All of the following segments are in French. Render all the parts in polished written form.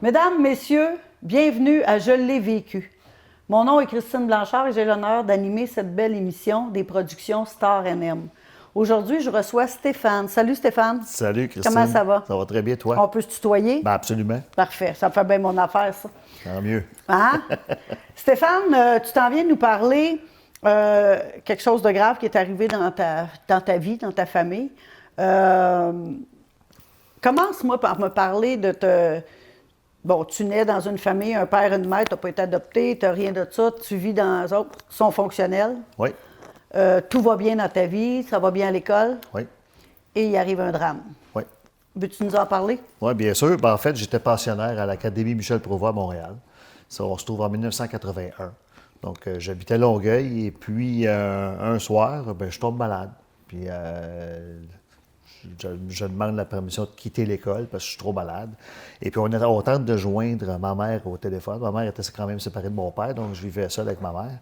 Mesdames, Messieurs, bienvenue à Je l'ai vécu. Mon nom est Christine Blanchard et j'ai l'honneur d'animer cette belle émission des productions Star NM. Aujourd'hui, je reçois Stéphane. Salut Stéphane. Salut Christine. Comment ça va? Ça va très bien, toi? On peut se tutoyer? Ben absolument. Parfait, ça me fait bien mon affaire, ça. Tant mieux. Hein? Stéphane, tu t'en viens de nous parler quelque chose de grave qui est arrivé dans ta vie, dans ta famille. Commence-moi par me parler de Bon, tu nais dans une famille, un père et une mère, tu n'as pas été adopté, tu n'as rien de ça, tu vis dans eux autres, sont fonctionnels. Oui. Tout va bien dans ta vie, ça va bien à l'école. Oui. Et il arrive un drame. Oui. Veux-tu nous en parler? Oui, bien sûr. Ben, en fait, j'étais pensionnaire à l'Académie Michel-Provost à Montréal. Ça, on se trouve en 1981. Donc, j'habitais Longueuil et puis un soir, ben, je tombe malade. Puis je demande la permission de quitter l'école parce que je suis trop malade. Et puis, on tente de joindre ma mère au téléphone. Ma mère était quand même séparée de mon père, donc je vivais seul avec ma mère.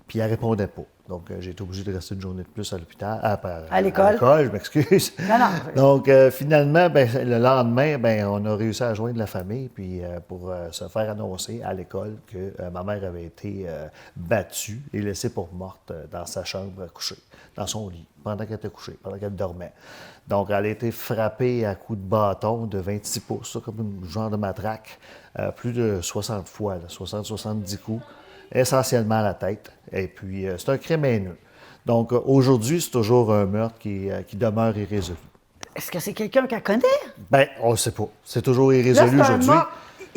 Puis, elle ne répondait pas. Donc, j'ai été obligé de rester une journée de plus à l'hôpital. À l'école? À l'école, je m'excuse. Non, non. Donc, finalement, ben, le lendemain, ben, on a réussi à joindre la famille puis, pour se faire annoncer à l'école que ma mère avait été battue et laissée pour morte dans sa chambre couchée, dans son lit, pendant qu'elle était couchée, pendant qu'elle dormait. Donc, elle a été frappée à coups de bâton de 26 pouces, ça, comme un genre de matraque, plus de 60 fois, 60-70 coups, essentiellement à la tête. Et puis, c'est un crime haineux. Donc, aujourd'hui, c'est toujours un meurtre qui demeure irrésolu. Est-ce que c'est quelqu'un qu'elle connaît? Bien, on ne sait pas. C'est toujours irrésolu aujourd'hui.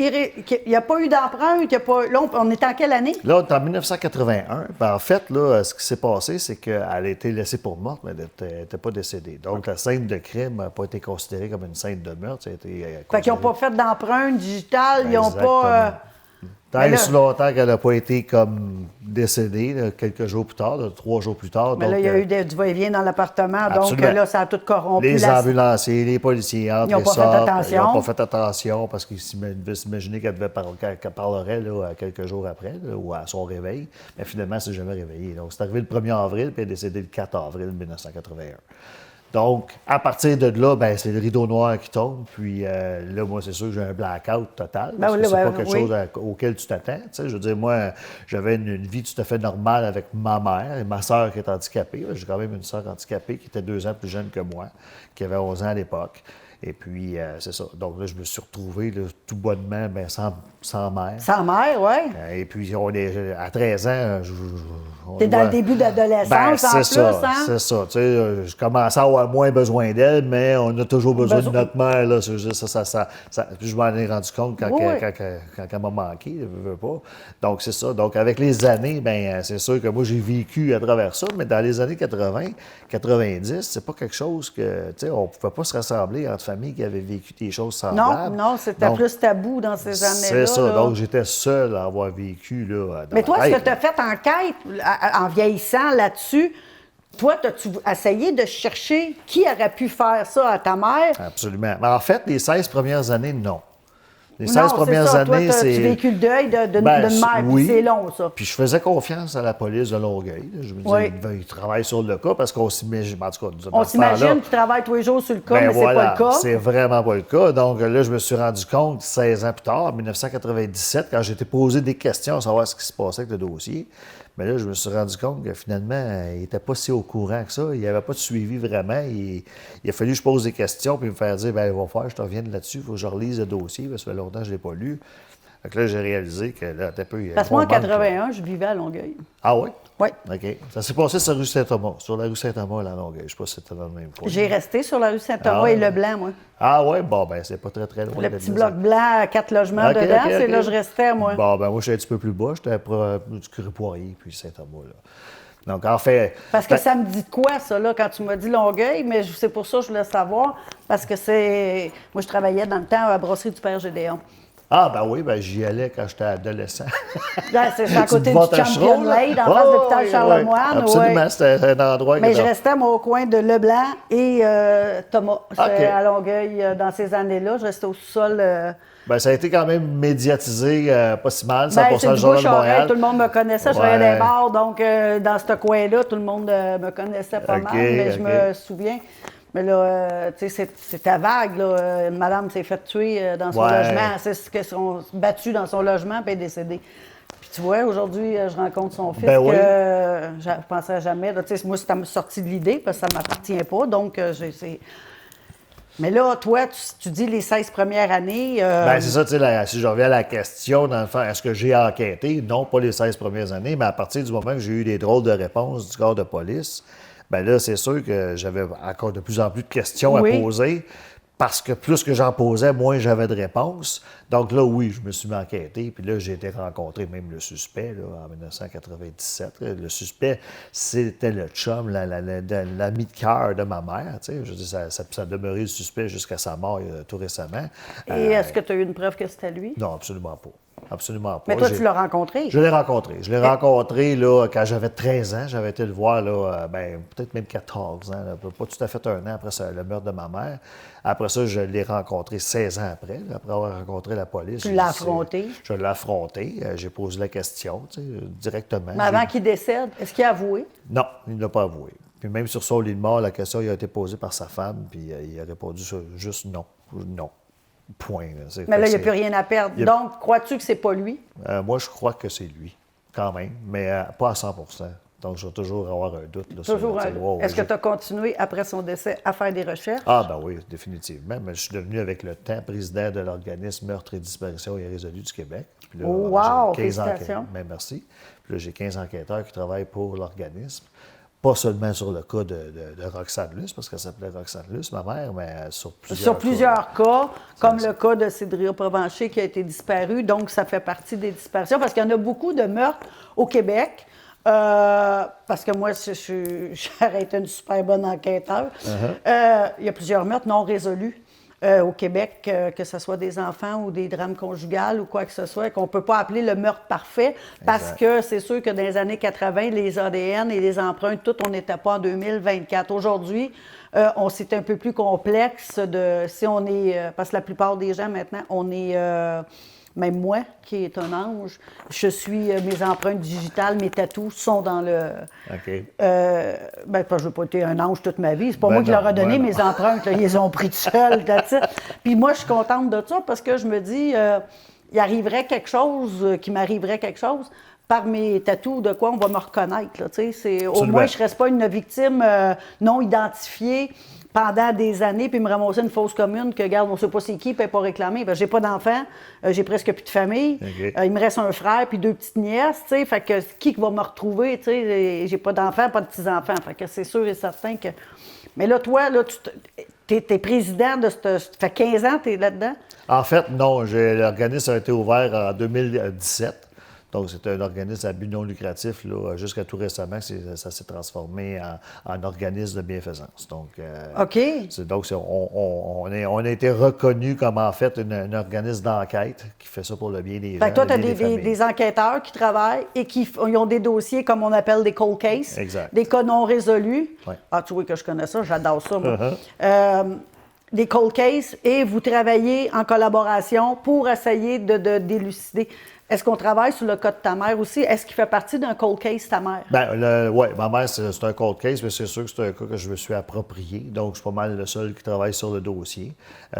Il n'y a pas eu d'empreinte, Là, on est en quelle année? Là, on est en 1981. Ben, en fait, là, ce qui s'est passé, c'est qu'elle a été laissée pour morte, mais elle n'était pas décédée. Donc, la scène de crime n'a pas été considérée comme une scène de meurtre. Ça a été Fait qu'ils n'ont pas fait d'empreinte digitale, ils n'ont Exactement. pas... Tant et si longtemps qu'elle n'a pas été comme décédée, là, quelques jours plus tard, 3 jours plus tard. Mais donc, là, il y a eu du va-et-vient dans l'appartement, donc absolument. là, ça a tout corrompu. Les ambulanciers, les policiers entrent Ils n'ont et pas fait sortent. attention. Ils n'ont pas fait attention parce qu'ils s'imaginaient qu'elle parlerait là, quelques jours après là, ou à son réveil. Mais finalement, elle ne s'est jamais réveillée. Donc, c'est arrivé le 1er avril, puis elle est décédée le 4 avril 1981. Donc, à partir de là, ben, c'est le rideau noir qui tombe. Puis là, moi, c'est sûr que j'ai un blackout total. Parce que c'est pas quelque chose auquel tu t'attends. Tu sais, je veux dire, moi, j'avais une vie tout à fait normale avec ma mère et ma sœur qui est handicapée. J'ai quand même une sœur handicapée qui était 2 ans plus jeune que moi, qui avait 11 ans à l'époque. Et puis, c'est ça. Donc là, je me suis retrouvé là, tout bonnement, ben, sans mère. Sans mère, oui. Et puis, à 13 ans, T'es dans le début d'adolescence, ben, en plus, ça, hein? c'est ça. Tu sais, je commençais à avoir moins besoin d'elle, mais on a toujours besoin de notre mère. Là. Puis je m'en ai rendu compte quand elle m'a manqué, je veux pas. Donc, c'est ça. Donc, avec les années, ben, c'est sûr que moi, j'ai vécu à travers ça, mais dans les années 80, 90, c'est pas quelque chose que, tu sais, on pouvait pas se rassembler entre familles qui avaient vécu des choses semblables. Non, c'était plus tabou dans ces années-là. C'est ça. Là. Donc, j'étais seul à avoir vécu, là. Mais toi, ce que tu as fait enquête, en vieillissant là-dessus, toi, as-tu essayé de chercher qui aurait pu faire ça à ta mère? Absolument. Mais en fait, les 16 premières années, non. Les Non, 16 premières ça. années, toi, c'est... Tu as vécu le deuil d'une mère, oui. puis c'est long, ça. Puis je faisais confiance à la police de Longueuil. Je me disais, ils travaillent sur le cas parce qu'on s'imagine... En tout cas, on s'imagine qu'ils travaillent tous les jours sur le cas, mais voilà, c'est pas le cas. C'est vraiment pas le cas. Donc là, je me suis rendu compte 16 ans plus tard, en 1997, quand j'étais posé des questions à savoir ce qui se passait avec le dossier. Mais là, je me suis rendu compte que finalement, il n'était pas si au courant que ça. Il n'y avait pas de suivi vraiment. Il a fallu que je pose des questions puis me faire dire, bien, il va falloir que je te revienne là-dessus, il faut que je relise le dossier, parce que ça fait longtemps que je ne l'ai pas lu. Fait que là, j'ai réalisé que là, t'as peu. Parce que moi, en 81, je vivais à Longueuil. Ah oui? Oui. OK. Ça s'est passé sur la rue Saint-Thomas, sur la rue Saint-Thomas à Longueuil. Je ne sais pas si c'était dans le même coin. J'ai resté sur la rue Saint-Thomas et Leblanc, moi. Ah oui? Bon, ben c'est pas très, très loin. Le petit bloc blanc, 4 logements dedans, c'est là que je restais, moi. Bon, ben moi, je suis un petit peu plus bas. J'étais du Curé-Poirier, puis Saint-Thomas, là. Donc, en fait... Parce que ça me dit de quoi, ça, là, quand tu m'as dit Longueuil, mais c'est pour ça que je voulais savoir, parce que c'est... Moi, je travaillais dans le temps à la brasserie du Père Gédéon. Ah, ben oui, ben j'y allais quand j'étais adolescent. C'est à côté du Champion Lake, en face de l'hôpital Charlemagne. Absolument, c'était un endroit... Mais je restais, moi, au coin de Leblanc et Thomas, à Longueuil, dans ces années-là. Je restais au sous-sol... Ben, ça a été quand même médiatisé, pas si mal, 100% c'est le Journal de Montréal. Tout le monde me connaissait. Je travaillais dans les bars, donc dans ce coin-là, tout le monde me connaissait pas mal, mais je me souviens. Mais là, tu sais, c'était vague, là. Une madame s'est faite tuer dans son Ouais. logement. Elle s'est battue dans son logement, puis elle est décédée. Puis tu vois, aujourd'hui, je rencontre son fils Ben oui. je ne pensais jamais. Là, tu sais, moi, ça m'a sorti de l'idée, parce que ça ne m'appartient pas. Donc, Mais là, toi, tu dis les 16 premières années. Ben, c'est ça, tu sais, si je reviens à la question, dans le fond, est-ce que j'ai enquêté? Non, pas les 16 premières années, mais à partir du moment que j'ai eu des drôles de réponses du corps de police, ben là, c'est sûr que j'avais encore de plus en plus de questions à Oui. poser, parce que plus que j'en posais, moins j'avais de réponses. Donc là, oui, je me suis mis à enquêter, puis là, j'ai été rencontrer même le suspect, là, en 1997. Le suspect, c'était le chum, l'ami de cœur de ma mère, tu sais. Je veux dire, ça a demeuré le suspect jusqu'à sa mort tout récemment. Et est-ce que tu as eu une preuve que c'était lui? Non, absolument pas. Absolument pas. Mais toi, tu l'as rencontré? Je l'ai rencontré. Je l'ai rencontré là, quand j'avais 13 ans. J'avais été le voir, là, peut-être même 14 ans, là, pas tout à fait un an après le meurtre de ma mère. Après ça, je l'ai rencontré 16 ans après avoir rencontré la police. Tu l'as affronté? Je l'ai affronté. J'ai posé la question, tu sais, directement. Mais avant qu'il décède, est-ce qu'il a avoué? Non, il ne l'a pas avoué. Puis même sur son lit de mort, la question il a été posée par sa femme, puis il a répondu juste non. Non. Point. Mais là, il n'y a plus rien à perdre. Donc, crois-tu que c'est pas lui? Moi, je crois que c'est lui, quand même, mais pas à 100 %. Donc, je vais toujours avoir un doute. Là, Toujours un doute. wow, Est-ce que tu as continué, après son décès, à faire des recherches? Ah, ben oui, définitivement. Mais je suis devenu, avec le temps, président de l'organisme Meurtre et Disparition irrésolue du Québec. Puis là, Oh, wow! j'ai 15 Félicitations. Ben, merci. Puis là, j'ai 15 enquêteurs qui travaillent pour l'organisme. Pas seulement sur le cas de Roxane Luce, parce qu'elle s'appelait Roxane Luce, ma mère, mais sur plusieurs cas, comme le cas de Cédria Provencher qui a été disparu. Donc, ça fait partie des disparitions. Parce qu'il y en a beaucoup de meurtres au Québec. Parce que moi, j'aurais été une super bonne enquêteur. Il y a plusieurs meurtres non résolus au Québec, que ce soit des enfants ou des drames conjugales ou quoi que ce soit, qu'on ne peut pas appeler le meurtre parfait, parce que c'est sûr que dans les années 80, les ADN et les empreintes, tout, on n'était pas en 2024. Aujourd'hui, c'est un peu plus complexe si on est... parce que la plupart des gens, maintenant, on est... même moi, qui est un ange, je suis, mes empreintes digitales, mes tatous sont dans le... OK. Je n'ai pas été un ange toute ma vie. C'est pas moi qui leur ai donné mes empreintes. Là, ils les ont pris tout seuls. Puis moi, je suis contente de ça parce que je me dis, il arriverait quelque chose, qu'il m'arriverait quelque chose, par mes tatous, de quoi on va me reconnaître. Là, au moins, je ne reste pas une victime non identifiée pendant des années, puis me ramasser une fausse commune que, regarde, on ne sait pas c'est qui, puis pas réclamé. J'ai pas d'enfants, j'ai presque plus de famille. Okay. Il me reste un frère puis 2 petites nièces, tu sais. Fait que qui va me retrouver, tu sais? J'ai pas d'enfants, pas de petits-enfants. Fait que c'est sûr et certain que... Mais là, toi, là, t'es président de ça fait 15 ans que tu es là-dedans? En fait, non. L'organisme a été ouvert en 2017. Donc, c'est un organisme à but non lucratif. Jusqu'à tout récemment, ça s'est transformé en organisme de bienfaisance. Donc, OK. On a été reconnu comme, en fait, un organisme d'enquête qui fait ça pour le bien des gens. Fait que toi, tu as des des enquêteurs qui travaillent et ils ont des dossiers, comme on appelle des cold cases. Exact. Des cas non résolus. Ouais. Ah, tu vois que je connais ça, j'adore ça, moi. Des cold cases, et vous travaillez en collaboration pour essayer de d'élucider. Est-ce qu'on travaille sur le cas de ta mère aussi? Est-ce qu'il fait partie d'un cold case, ta mère? Oui, ma mère, c'est un cold case, mais c'est sûr que c'est un cas que je me suis approprié. Donc, je suis pas mal le seul qui travaille sur le dossier.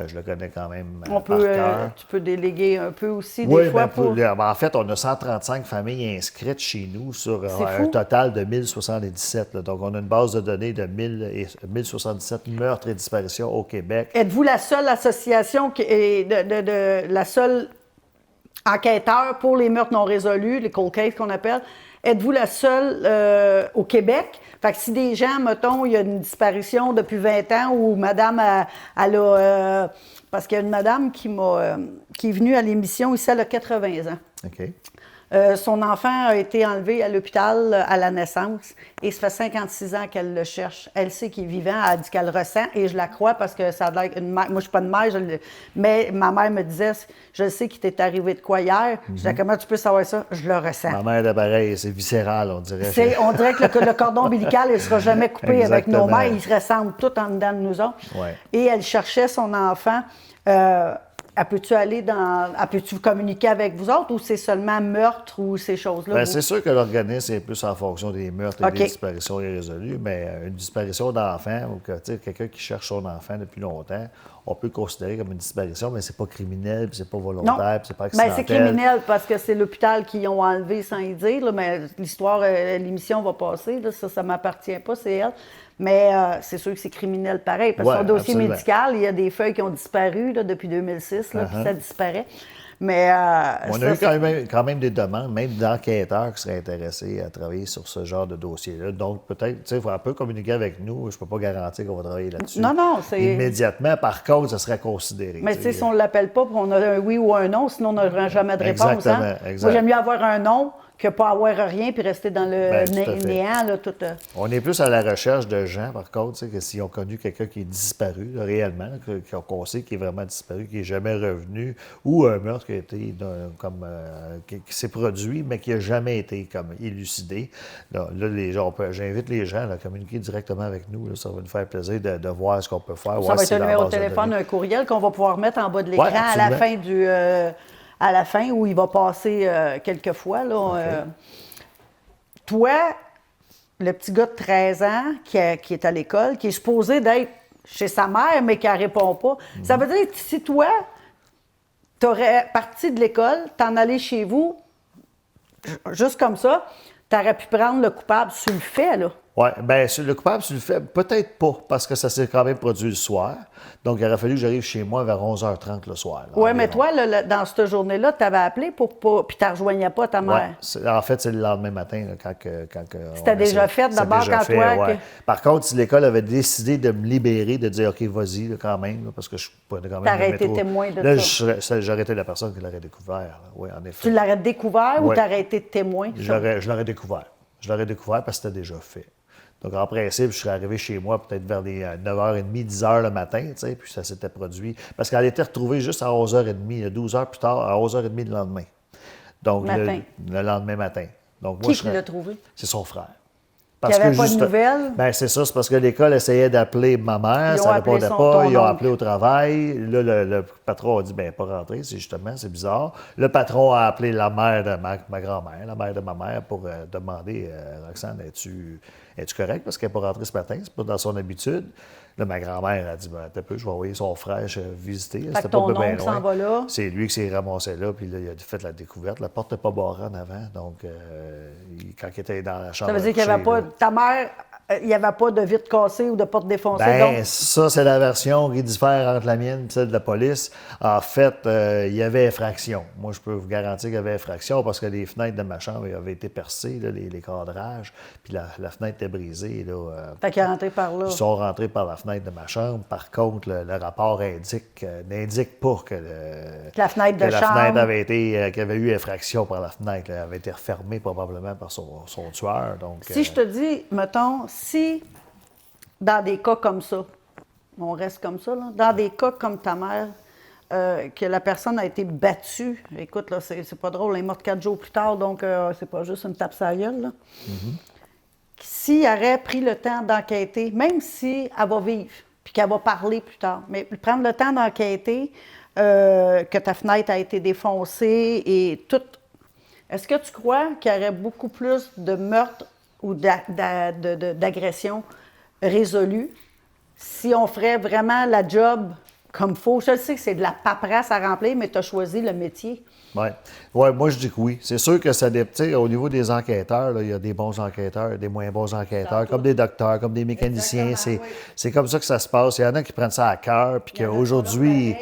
Je le connais quand même par cœur. Tu peux déléguer un peu aussi, Oui, des fois. en fait, on a 135 familles inscrites chez nous sur un fou. total de 1077. Là. Donc, on a une base de données de 1077 meurtres et disparitions au Québec. Êtes-vous la seule association la seule enquêteur pour les meurtres non résolus, les cold cases qu'on appelle? Êtes-vous la seule au Québec? Fait que si des gens, mettons, il y a une disparition depuis 20 ans ou madame, elle a... parce qu'il y a une madame qui est venue à l'émission ici, elle a 80 ans. OK. Son enfant a été enlevé à l'hôpital à la naissance et ça fait 56 ans qu'elle le cherche. Elle sait qu'il est vivant, elle dit qu'elle le ressent et je la crois parce que ça a l'air une mère. Moi, je ne suis pas de mère, mais ma mère me disait, je sais qu'il t'est arrivé de quoi hier. Je disais, comment tu peux savoir ça? Je le ressens. Ma mère, pareil, c'est viscéral, on dirait. On dirait que le cordon ombilical, il ne sera jamais coupé avec nos mères. Ils se ressemblent tous en dedans de nous autres. Ouais. Et elle cherchait son enfant. peux-tu aller dans... peux-tu communiquer avec vous autres ou c'est seulement meurtre ou ces choses-là? Bien, c'est sûr que l'organisme est plus en fonction des meurtres et OK. des disparitions irrésolues, mais une disparition d'enfant ou que, tu sais, quelqu'un qui cherche son enfant depuis longtemps, on peut le considérer comme une disparition, mais c'est pas criminel, puis c'est pas volontaire, puis c'est pas accidentel. Bien, c'est criminel parce que c'est l'hôpital qui ont enlevé sans y dire, là, mais l'histoire, l'émission va passer, là, ça ne m'appartient pas, c'est elle. Mais c'est sûr que c'est criminel pareil, parce que Ouais, son dossier absolument. médical, il y a des feuilles qui ont disparu là, depuis 2006, là, puis ça disparaît. Mais On a eu quand même des demandes, même d'enquêteurs qui seraient intéressés à travailler sur ce genre de dossier-là. Donc, peut-être, tu sais, il faut un peu communiquer avec nous. Je ne peux pas garantir qu'on va travailler là-dessus. Non, c'est... Immédiatement, par contre, ça serait considéré. Mais tu sais, si on ne l'appelle pas, on a un oui ou un non, sinon on n'aura jamais de réponse. Exactement, exact. Moi, j'aime mieux avoir un non que pas avoir rien puis rester dans le Tout à fait. néant. Là, tout, On est plus à la recherche de gens, par contre, tu sais, que s'ils ont connu quelqu'un qui est disparu, là, réellement, qu'on sait qu'il est vraiment disparu, qui n'est jamais revenu, ou un meurtre qui a été qui s'est produit, mais qui n'a jamais été comme élucidé. Là, les gens, j'invite les gens à communiquer directement avec nous. Là, ça va nous faire plaisir de voir ce qu'on peut faire. ça va être un numéro de téléphone, un courriel qu'on va pouvoir mettre en bas de l'écran à la fin à la fin, où il va passer quelques fois. Là, Okay. Toi, le petit gars de 13 ans qui est à l'école, qui est supposé d'être chez sa mère, mais qui ne répond pas, ça veut dire que si toi, tu aurais parti de l'école, t'en allais chez vous, juste comme ça, tu aurais pu prendre le coupable sur le fait, là. Oui, bien, le coupable, tu le fais peut-être pas, parce que ça s'est quand même produit le soir. Donc, il aurait fallu que j'arrive chez moi vers 11h30 le soir. Oui, mais toi, là, dans cette journée-là, tu avais appelé pour pas. Puis tu ne rejoignais pas ta mère. Ouais, en fait, c'est le lendemain matin, là, quand c'était déjà fait d'abord quand toi. Ouais. Par contre, si l'école avait décidé de me libérer, de dire OK, vas-y, là, quand même, là, parce que je prenais quand même. T'aurais été témoin de ça. Là, j'aurais été la personne qui l'aurait découvert. Oui, en effet. Tu l'aurais découvert ou tu aurais été témoin? Je l'aurais découvert. Je l'aurais découvert parce que c'était déjà fait. Donc, en principe, je serais arrivé chez moi peut-être vers les 9h30, 10h le matin, tu sais, puis ça s'était produit. Parce qu'elle était retrouvée juste à 11h30, 12 heures plus tard, à 11h30 le lendemain. Donc, le lendemain matin. Donc, moi, qui l'a trouvé? C'est son frère. Parce il n'y avait pas de nouvelles? Bien, c'est ça. C'est parce que l'école essayait d'appeler ma mère, ça ne répondait pas. Ils ont appelé au travail. Là, le patron a dit, bien, pas rentrer, c'est bizarre. Le patron a appelé la mère de ma grand-mère, la mère de ma mère, pour demander, Roxane, es-tu correcte? Parce qu'elle n'est pas rentrée ce matin, c'est pas dans son habitude. Là, ma grand-mère a dit, ben, t'as peu, je vais envoyer son frère visiter. Fait que ton oncle s'en va là. C'est lui qui s'est ramassé là, puis là, il a fait la découverte. La porte n'est pas barrée en avant, donc quand il était dans la chambre. Ça veut dire qu'il n'y avait pas. Ta mère, il n'y avait pas de vitre cassée ou de porte défoncée. Bien, donc... ça, c'est la version qui diffère entre la mienne et celle de la police. En fait, il y avait effraction. Moi, je peux vous garantir qu'il y avait effraction parce que les fenêtres de ma chambre avaient été percées, là, les cadrages, puis la fenêtre était brisée. Fait qu'il est rentré par là. Ils sont rentrés par la fenêtre de ma chambre. Par contre, le rapport n'indique pas que la fenêtre de chambre avait qu'il y avait eu effraction par la fenêtre. Elle avait été refermée probablement par son tueur. Donc, si je te dis, mettons, si, dans des cas comme ça, on reste comme ça, là, dans des cas comme ta mère, que la personne a été battue, écoute, là, c'est pas drôle, elle est morte 4 jours plus tard, donc c'est pas juste une tape sur la gueule, là. S'il aurait pris le temps d'enquêter, même si elle va vivre, puis qu'elle va parler plus tard, mais prendre le temps d'enquêter, que ta fenêtre a été défoncée et tout, est-ce que tu crois qu'il y aurait beaucoup plus de meurtres ou d'agressions résolues si on ferait vraiment la job comme il faut? Je sais que c'est de la paperasse à remplir, mais tu as choisi le métier. Oui. Ouais, moi, je dis que oui. C'est sûr que ça dépend. Au niveau des enquêteurs, là, il y a des bons enquêteurs, des moins bons enquêteurs, comme des docteurs, comme des mécaniciens. C'est comme ça que ça se passe. Il y en a qui prennent ça à cœur, puis qu'aujourd'hui.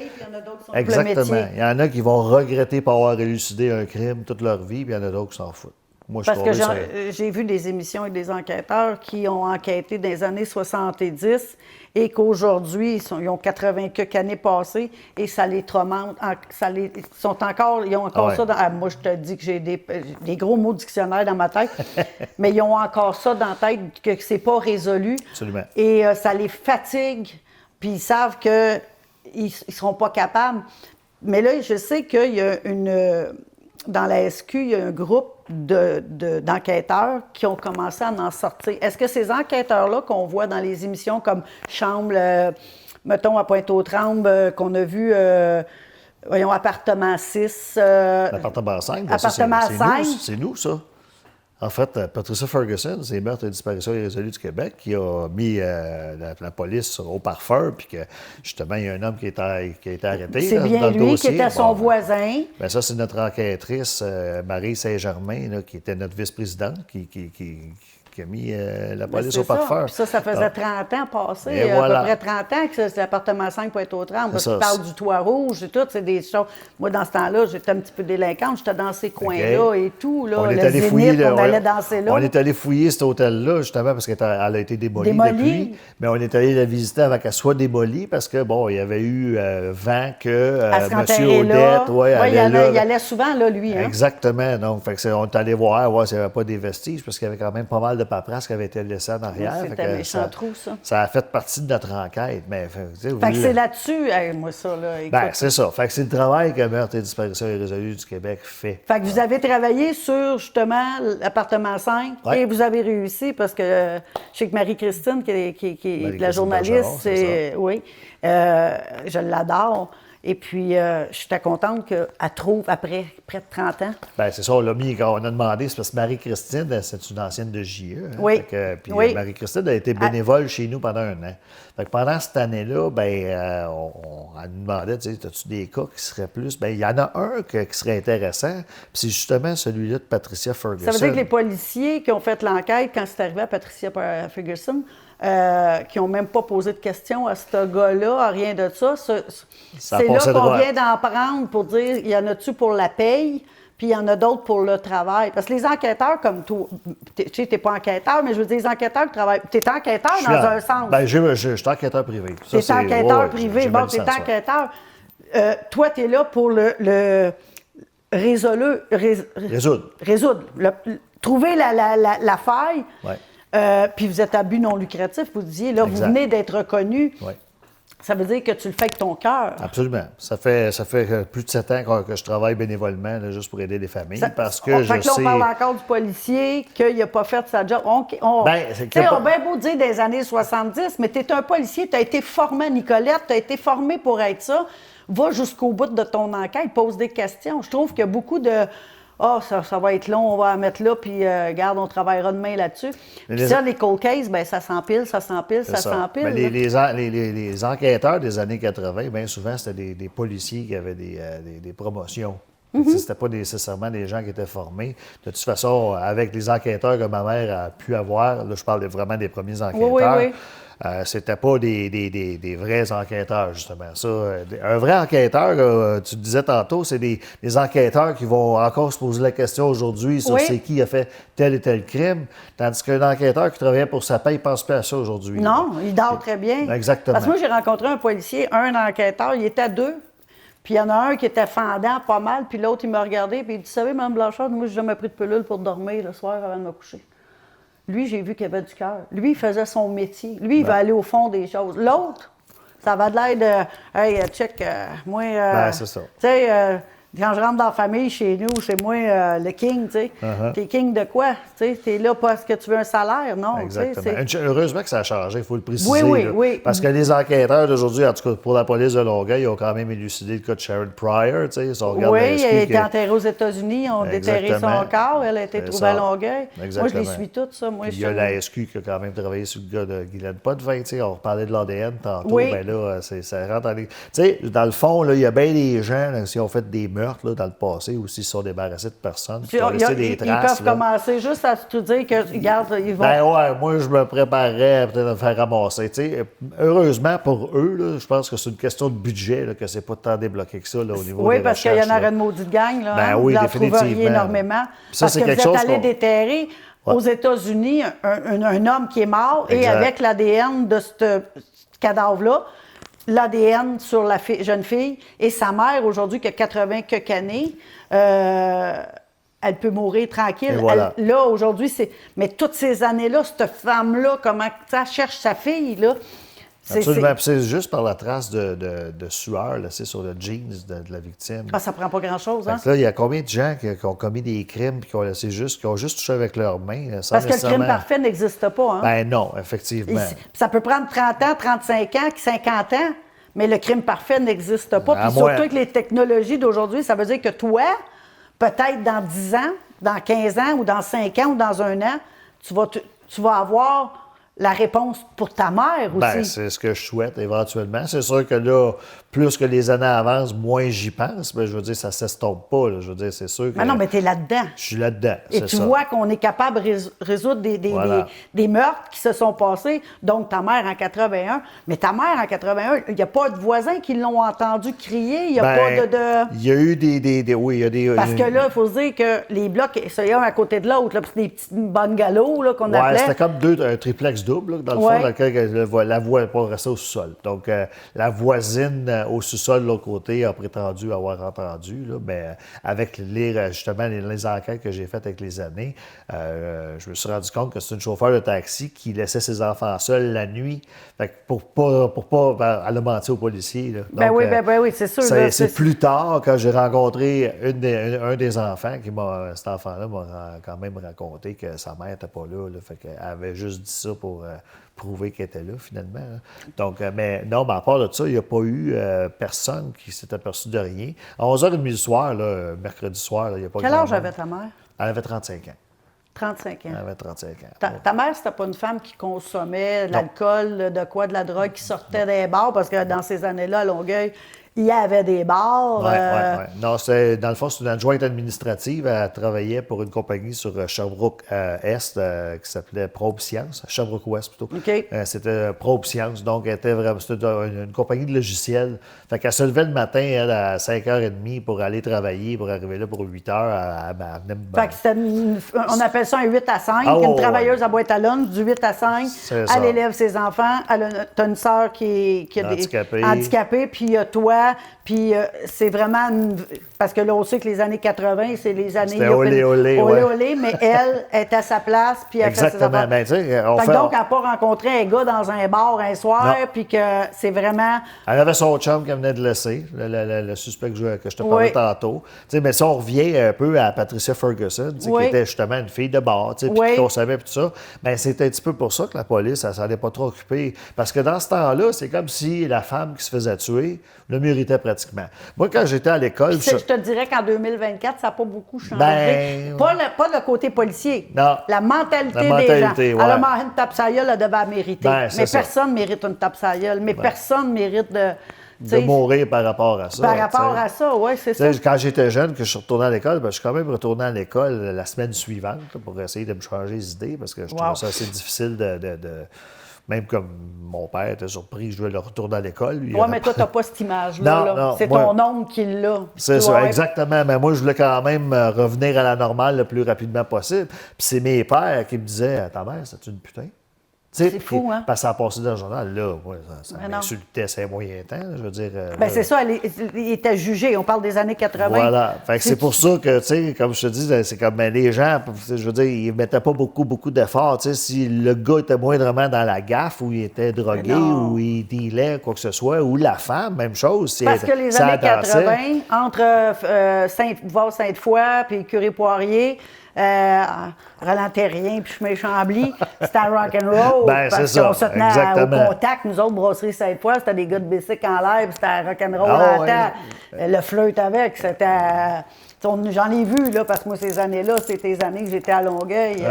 Exactement. Il y en a qui vont regretter pas avoir élucidé un crime toute leur vie, puis il y en a d'autres qui s'en foutent. Moi, parce que j'ai vu des émissions avec des enquêteurs qui ont enquêté dans les années 70 et qu'aujourd'hui, ils ont 80 quelques années passées et ça les tourmente. Ils ont encore ça dans... moi, je te dis que j'ai des gros mots dictionnaire dans ma tête, mais ils ont encore ça dans la tête que c'est pas résolu. Absolument. Et ça les fatigue, puis ils savent qu'ils ne seront pas capables. Mais là, je sais qu'il y a dans la SQ, il y a un groupe d'enquêteurs qui ont commencé à en sortir. Est-ce que ces enquêteurs-là qu'on voit dans les émissions comme Chambre, mettons à Pointe-aux-Trembles, qu'on a vu voyons, appartement 6. L'appartement 5, ben ça, Appartement c'est 5. c'est nous, ça. En fait, Patricia Ferguson, c'est meurtre et disparition irrésolue du Québec, qui a mis la police au pare-feu, puis que justement, il y a un homme qui a été arrêté. C'est là, bien dans le lui dossier. qui était son voisin. Ben ça, c'est notre enquêtrice, Marie Saint-Germain, là, qui était notre vice-présidente, qui a mis la Ben, police c'est au pare-feu. Puis ça faisait 30 ans passé, Et à voilà. peu près 30 ans que c'est l'appartement 5 pour être au 30. Parce C'est que tu ça. parles du toit rouge et tout, c'est des choses. Moi, dans ce temps-là, j'étais un petit peu délinquante, j'étais dans ces coins-là et tout. Là, On est le allé Zénith, fouiller, là, on allait danser là. On est allé fouiller cet hôtel-là, justement, parce qu'elle a été démolie Démolie. depuis. Mais on est allé la visiter avant qu'elle soit démolie, parce que, bon, il y avait eu vent que À se M. renterrer là. Odette, ouais, Ouais, il, allait là. il allait souvent, là, lui. Hein? Exactement. Donc, fait que on est allé voir s'il n'y avait pas des vestiges, parce qu'il y avait quand même pas mal de paperasse qui avait été laissée en arrière. C'était un méchant trou, ça. Ça a fait partie de notre enquête. Mais, Fait que c'est là-dessus, hey, moi, ça, là. Écoute. Ben, c'est ça. Fait que c'est le travail que Meurtre et disparition irrésolue du Québec fait. Fait que vous avez travaillé sur, justement, l'appartement 5 Ouais. et vous avez réussi parce que je sais que Marie-Christine, qui est la Marie-Christine journaliste, Bergeron, c'est oui, je l'adore. Et puis, j'étais contente qu'elle trouve, après près de 30 ans. Ben c'est ça, on l'a mis, on a demandé, c'est parce que Marie-Christine, c'est une ancienne de JE. Hein, Oui. Fait que, puis Oui. Marie-Christine a été bénévole chez nous pendant 1 an. Fait que pendant cette année-là, ben, on nous demandait, tu sais, as-tu des cas qui seraient plus? Ben il y en a un qui serait intéressant, puis c'est justement celui-là de Patricia Ferguson. Ça veut dire que les policiers qui ont fait l'enquête quand c'est arrivé à Patricia Ferguson, qui n'ont même pas posé de questions à ce gars-là, rien de ça. Ça a C'est là passé qu'on droit. vient d'en prendre pour dire, il y en a-tu pour la paye, puis il y en a d'autres pour le travail. Parce que les enquêteurs comme toi, tu sais, t'es pas enquêteur, mais je veux dire, les enquêteurs qui travaillent, t'es enquêteur Je dans suis un sens. Ben, je suis enquêteur privé. Ça, T'es c'est- enquêteur ouais, privé. j'ai Bon, ma t'es licence, ouais. enquêteur. Toi, t'es là pour le résoudre. Trouver la faille. Ouais. Puis vous êtes à but non lucratif, vous disiez, là, Exact. vous venez d'être reconnu. Oui. Ça veut dire que tu le fais avec ton cœur. Absolument. Ça fait plus de 7 ans que je travaille bénévolement là, juste pour aider les familles. Parce que Fait je que là, sais. on parle encore du policier, qu'il n'a pas fait sa job. Ben, c'est Tu sais, que- on a bien beau dire des années 70, mais tu es un policier, tu as été formé à Nicolette, tu as été formé pour être ça. Va jusqu'au bout de ton enquête, pose des questions. Je trouve qu'il y a beaucoup de... Ah, ça va être long, on va la mettre là, puis regarde, on travaillera demain là-dessus. Puis ça, les cold cases, ben ça s'empile, ça s'empile, ça C'est s'empile. Ben, là. les enquêteurs des années 80, bien souvent, c'était des policiers qui avaient des promotions. Mm-hmm. C'était pas nécessairement des gens qui étaient formés. De toute façon, avec les enquêteurs que ma mère a pu avoir, là, je parle vraiment des premiers enquêteurs, oui. C'était pas des vrais enquêteurs, justement. Ça, un vrai enquêteur, tu le disais tantôt, c'est des enquêteurs qui vont encore se poser la question aujourd'hui sur Oui. c'est qui a fait tel et tel crime, tandis qu'un enquêteur qui travaillait pour sa paie, il pense plus à ça aujourd'hui. Non, il dort très bien. Exactement. Parce que moi, j'ai rencontré un policier, un enquêteur, il était à 2. Puis il y en a un qui était fendant pas mal, puis l'autre, il m'a regardé, puis il dit, vous savez, Mme Blanchard, moi, j'ai jamais pris de pilule pour dormir le soir avant de me coucher. Lui, j'ai vu qu'il avait du cœur. Lui, il faisait son métier. Lui, il va aller au fond des choses. L'autre, ça va de l'air de, hey, check, moi, Ben, c'est ça. tu sais, quand je rentre dans la famille chez nous, c'est moi le king, tu sais. T'es king de quoi? Tu sais, t'es là parce que tu veux un salaire, non? tu sais, Exactement. Heureusement que ça a changé, il faut le préciser. Oui, là. oui. Parce que les enquêteurs d'aujourd'hui, en tout cas pour la police de Longueuil, ils ont quand même élucidé le cas de Sharon Pryor. Tu sais, si on regarde Oui, la elle SQ a été qui- enterrée aux États-Unis, ils ont déterré Exactement. son corps, elle a été C'est trouvée à ça. Longueuil. Moi, je Exactement. les suis toutes, ça. Moi, Puis il y je a suis- la SQ qui a quand même travaillé sur le gars de Guylaine Potvin. Tu sais, on parlait de l'ADN tantôt. Oui. Ben là, ça rentre dans les... Tu sais, dans le fond, là, il y a bien des gens là, qui ont fait des meurtres là, dans le passé ou s'ils se sont débarrassés de personnes, qui ont laissé des ils traces. peuvent là. commencer juste à te dire que, regarde, ils vont... Ben ouais, moi, je me préparerais peut-être à me faire ramasser. Tu sais, heureusement pour eux, là, je pense que c'est une question de budget, là, que c'est pas tant débloqué que ça là, au niveau Oui, des parce qu'il y en recherches, aurait là. une maudite gang, là. Ben hein, oui, vous en définitivement. trouveriez énormément. Ça, parce c'est que quelque vous êtes chose allé qu'on- déterrer aux États-Unis un homme qui est mort et Exact. avec l'ADN de ce cadavre-là, l'ADN sur la jeune fille et sa mère, aujourd'hui, qui a 80 quelques années, elle peut mourir tranquille. Et voilà. Là, aujourd'hui, c'est... Mais toutes ces années-là, cette femme-là, comment ça cherche sa fille, là? Absolument. Puis c'est juste par la trace de sueur laissée sur le jeans de la victime. Ah, ça prend pas grand-chose, hein? Fait que là, il y a combien de gens qui ont commis des crimes et qui ont juste touché avec leurs mains? Sans Parce que le crime nécessairement- parfait n'existe pas, hein? Ben non, effectivement. Ça peut prendre 30 ans, 35 ans, 50 ans, Mais le crime parfait n'existe pas. À Puis moins- surtout avec les technologies d'aujourd'hui, ça veut dire que toi, peut-être dans 10 ans, dans 15 ans ou dans 5 ans ou dans 1 an, tu vas avoir la réponse pour ta mère aussi. Ben, c'est ce que je souhaite éventuellement. C'est sûr que là, plus que les années avancent, moins j'y pense. Mais je veux dire, ça ne s'estompe pas. Là. Je veux dire, c'est sûr que. Mais non, mais tu es là-dedans. Je suis là-dedans. Et c'est tu ça. vois qu'on est capable de résoudre Voilà. des meurtres qui se sont passés. Donc, ta mère en 81. Mais ta mère en 81, il n'y a pas de voisins qui l'ont entendu crier. Il n'y a pas de. Il y a eu oui, il y a des. Parce que là, il faut se dire que les blocs, c'est un à côté de l'autre. Là, puis c'est des petits bungalows là, qu'on Ouais, appelait. c'était comme un triplex double, là, dans le fond, Ouais. dans lequel la voie n'est pas restée au sous-sol. Donc, la voisine au sous-sol, de l'autre côté, a prétendu avoir entendu, là, mais avec justement les enquêtes que j'ai faites avec les années, je me suis rendu compte que c'est une chauffeur de taxi qui laissait ses enfants seuls la nuit. Fait que pour pas elle a menti aux policiers. Là. Ben Donc, oui, oui, c'est sûr. là, c'est plus tard, quand j'ai rencontré un des enfants, cet enfant-là m'a quand même raconté que sa mère n'était pas là. Fait qu'elle avait juste dit ça pour prouver qu'elle était là, finalement. Hein. Donc, mais non, mais à part de ça, il n'y a pas eu personne qui s'est aperçu de rien. À 11h30 du soir, là, mercredi soir, il n'y a pas Quel grand âge monde. avait ta mère? Elle avait 35 ans. 35 ans. Elle avait 35 ans. Ta mère, c'était pas une femme qui consommait de l'alcool, de la drogue, qui sortait des bars, parce que dans ces années-là, à Longueuil, il y avait des bars. Oui. Non, dans le fond, c'est une adjointe administrative. Elle travaillait pour une compagnie sur Sherbrooke-Est qui s'appelait Probe Science. Sherbrooke-Ouest, plutôt. OK. C'était Probe Science. Donc, c'était une compagnie de logiciels. Fait qu'elle se levait le matin, elle, à 5h30 pour aller travailler, pour arriver là pour 8h. Fait que on appelle ça un 8 à 5. Ah, une ouais, travailleuse à boîte à lunch, du 8 à 5. C'est ça. Elle élève ses enfants. T'as une sœur qui est handicapée, puis il y a toi. Puis c'est vraiment... Parce que là, on sait que les années 80, c'est les années... C'était olé, olé, mais elle est à sa place, puis elle fait ses affaires. Ben, tu sais, Donc, elle n'a pas rencontré un gars dans un bar un soir, puis que c'est vraiment... Elle avait son chum qu'elle venait de laisser, le suspect que je te parlais tantôt. Tu sais, mais si on revient un peu à Patricia Ferguson, tu sais, qui était justement une fille de bar, tu sais, puis qu'on savait, puis tout ça, bien, c'était un petit peu pour ça que la police, elle ne s'en est pas trop occupée. Parce que dans ce temps-là, c'est comme si la femme qui se faisait tuer le méritait pratiquement. Moi, quand j'étais à l'école... Je te dirais qu'en 2024, ça n'a pas beaucoup changé. Ben, pas le côté policier. Non. La mentalité des gens. Ouais. Elle a mangé une tape sur la gueule, elle devait la mériter. Ben, mais ça. personne ne mérite une tape sur la gueule. Mais personne ne mérite de mourir par rapport à ça. Par rapport à ça, oui, c'est ça. Quand j'étais jeune, que je suis retourné à l'école, ben, je suis quand même retourné à l'école la semaine suivante là, pour essayer de me changer les idées parce que je trouvais ça assez difficile Même comme mon père était surpris, je devais le retourner à l'école. Oui, mais toi, tu n'as pas cette image-là. Non, c'est ton oncle qui l'a. C'est ça, exactement. Mais moi, je voulais quand même revenir à la normale le plus rapidement possible. Puis c'est mes pères qui me disaient « Ta mère, c'est une putain? » C'est fou, hein? Parce que ça a passé dans le journal. Là, ouais, ça m'insultait, c'est un moyen temps. Je veux dire. Bien, c'est ça, il était jugé. On parle des années 80. Voilà. Fait que c'est pour ça que, tu sais, comme je te dis, c'est comme les gens, je veux dire, ils ne mettaient pas beaucoup d'efforts. Tu sais, si le gars était moindrement dans la gaffe, ou il était drogué, ou il dealait, quoi que ce soit, ou la femme, même chose. Parce que les années 80, entre Sainte-Foy puis Curé-Poirier, Roland-Terrien puis Chemin-Chambly, c'était rock'n'roll. Ben, parce c'est qu'on ça, se tenait au contact. Nous autres, Brasserie Sainte-Foy, c'était des gars de bicycle en l'air, puis c'était rock'n'roll à la temps. Le flirt avec, c'était... J'en ai vu, là, parce que moi, ces années-là, c'était les années que j'étais à Longueuil.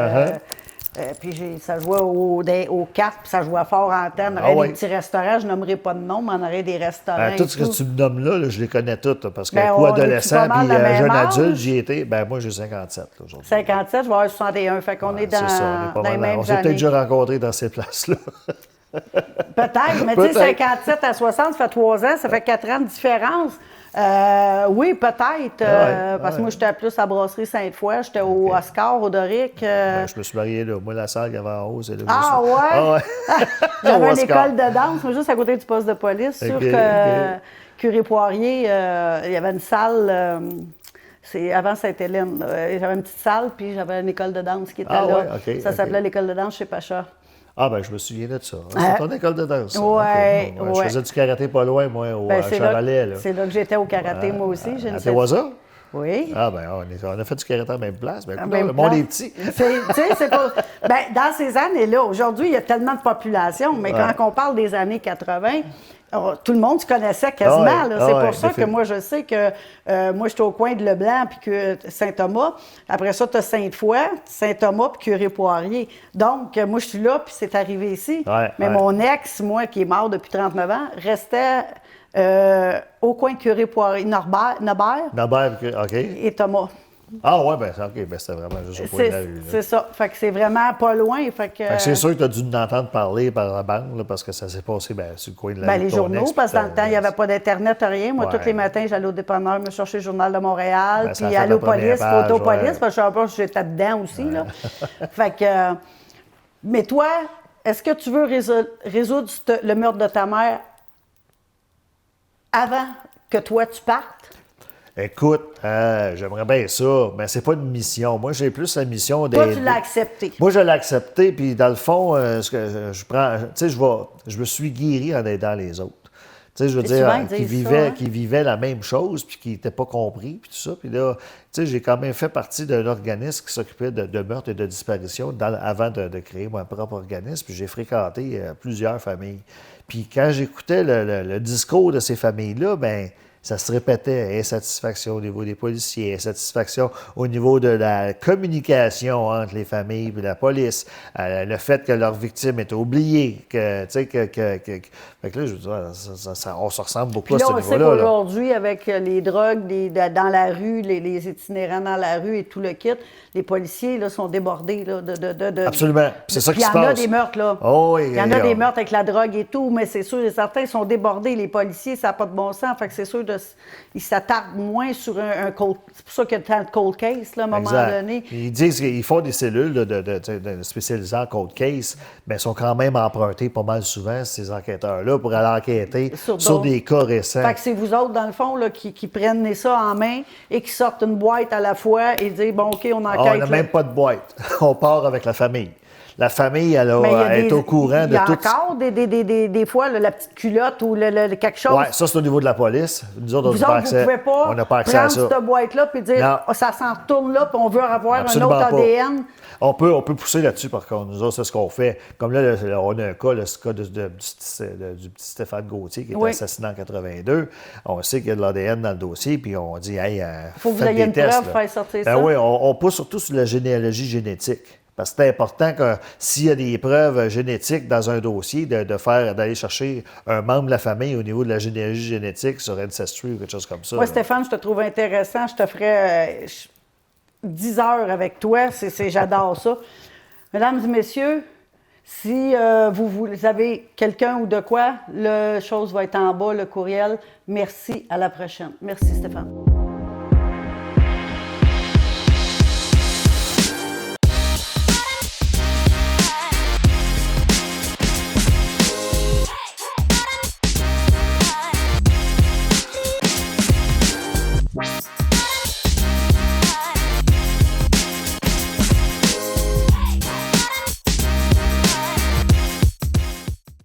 Puis ça jouait aux cartes, puis ça jouait fort en antenne. Il y avait des petits restaurants, je nommerai pas de nom, mais on aurait des restaurants. Tout ce que tu me nommes là, je les connais toutes. Parce que adolescent puis jeune adulte, j'y étais. Ben moi, j'ai 57 aujourd'hui. 57, je vais avoir 61. Fait qu'on est dans, c'est ça, on est pas dans les mal. mêmes On s'est années. peut-être déjà rencontrés dans ces places-là. Peut-être, mais tu sais, 57 à 60, ça fait 3 ans, ça fait 4 ans de différence. Oui, peut-être. Parce que moi, j'étais plus à Brasserie Sainte-Foy, j'étais au Oscar, au Doric. Ben, je me suis marié là. Moi, la salle qu'il y avait en haut, c'est là. Ah ouais? J'avais une école de danse, mais juste à côté du poste de police, sur Curé-Poirier, il y avait une salle. C'est avant Sainte-Hélène. J'avais une petite salle, puis j'avais une école de danse qui était là. Ça s'appelait l'école de danse chez Pacha. Ah, ben je me souviens de ça. C'est ton école de danse. Oui. Je faisais du karaté pas loin, moi, au Chevrolet. C'est là que j'étais au karaté, moi aussi. À Tewaza? Oui. Ah, ben, on a fait du karaté à la même place. Ben, écoute, Même le monde place. est petit. Tu sais, c'est pas... Ben, dans ces années-là, aujourd'hui, il y a tellement de population, mais quand on parle des années 80, tout le monde se connaissait quasiment. Ah ouais, là. ah C'est ouais, pour ça que définitivement. moi, je sais que moi, j'étais au coin de Leblanc puis que Saint-Thomas. Après ça, tu as Sainte-Foy, Saint-Thomas puis Curé-Poirier. Donc, moi, je suis là puis c'est arrivé ici. Ouais, mais ouais. mon ex, moi, qui est mort depuis 39 ans, restait au coin de Curé-Poirier, Nobert Nobert, OK. et Thomas. Ah, ouais, ben, OK, ben, c'était vraiment juste au coin de la rue. Là. C'est ça. Fait que c'est vraiment pas loin. Fait que C'est sûr que tu as dû en entendre parler par la bande, là, parce que ça s'est passé sur le coin de la rue. les de ton journaux, ex, parce que dans le puis temps, il n'y avait pas d'Internet, rien. Moi, Ouais. tous les matins, j'allais au dépanneur me chercher le Journal de Montréal, Ben, ça a puis fait aller la aux police, première page, photopolice, ouais. parce que je savais pas si j'étais dedans aussi. Là. Fait que... mais toi, est-ce que tu veux résoudre le meurtre de ta mère avant que toi, tu partes? Écoute, j'aimerais bien ça, mais c'est pas une mission. Moi, j'ai plus la mission Toi, tu d'aider. l'as accepté. Moi, je l'ai accepté, puis dans le fond, ce que je prends, tu sais, je me suis guéri en aidant les autres. Tu sais, je veux C'est dire, souvent, ils disent ça, hein? qui vivaient la même chose, puis qui n'étaient pas compris, puis tout ça. Puis là, tu sais, j'ai quand même fait partie d'un organisme qui s'occupait de meurtres et de disparitions avant de créer mon propre organisme, puis j'ai fréquenté plusieurs familles. Puis quand j'écoutais le discours de ces familles-là, ben ça se répétait, insatisfaction au niveau des policiers, insatisfaction au niveau de la communication entre les familles et la police, le fait que leurs victimes étaient oubliées, que, tu sais, fait que là, je veux dire, on se ressemble beaucoup Puis là, à ce on sait niveau-là. là. qu'aujourd'hui, avec les drogues dans la rue, les itinérants dans la rue et tout le kit, les policiers là, sont débordés là, Absolument. C'est ça qui se Puis il y en a passe. des meurtres, là. Oh, oui, Il y en a des meurtres avec la drogue et tout, mais c'est sûr et certain, ils sont débordés. Les policiers, ça n'a pas de bon sens. Fait que c'est sûr, ils s'attardent moins sur un cold... C'est pour ça qu'il y a tant de cold case, là, à un moment Exact. donné. Ils disent qu'ils font des cellules de spécialisées en cold case, mais sont quand même empruntés pas mal souvent, ces enquêteurs-là, pour aller enquêter sur des cas récents. Fait que c'est vous autres, dans le fond, là, qui prennent ça en main et qui sortent une boîte à la fois et disent, bon, OK, on enquête. On n'a même pas de boîte. On part avec la famille. La famille, elle est au courant de tout. Il y a encore des fois là, la petite culotte ou quelque chose. Oui, ça, c'est au niveau de la police. Nous autres, Vous autres, vous ne pouvez pas on n'a pas accès à prendre ça. cette boîte-là et dire Non. oh, ça s'en retourne là puis on veut avoir Absolument un autre pas. ADN. On peut pousser là-dessus, par contre. Nous autres, c'est ce qu'on fait. Comme là, on a un cas, ce cas du petit Stéphane Gauthier qui était assassiné en 82. On sait qu'il y a de l'ADN dans le dossier, puis on dit, hey, faut que vous faites ayez des une tests. preuve, là. faire sortir Ben ça. oui, on pousse surtout sur la généalogie génétique. Parce que c'est important que s'il y a des preuves génétiques dans un dossier, d'aller chercher un membre de la famille au niveau de la généalogie génétique sur Ancestry ou quelque chose comme ça. Moi, là. Stéphane, je te trouve intéressant. Je te ferais 10 heures avec toi. J'adore ça. Mesdames et messieurs, si vous avez quelqu'un ou de quoi, la chose va être en bas, le courriel. Merci, à la prochaine. Merci, Stéphane.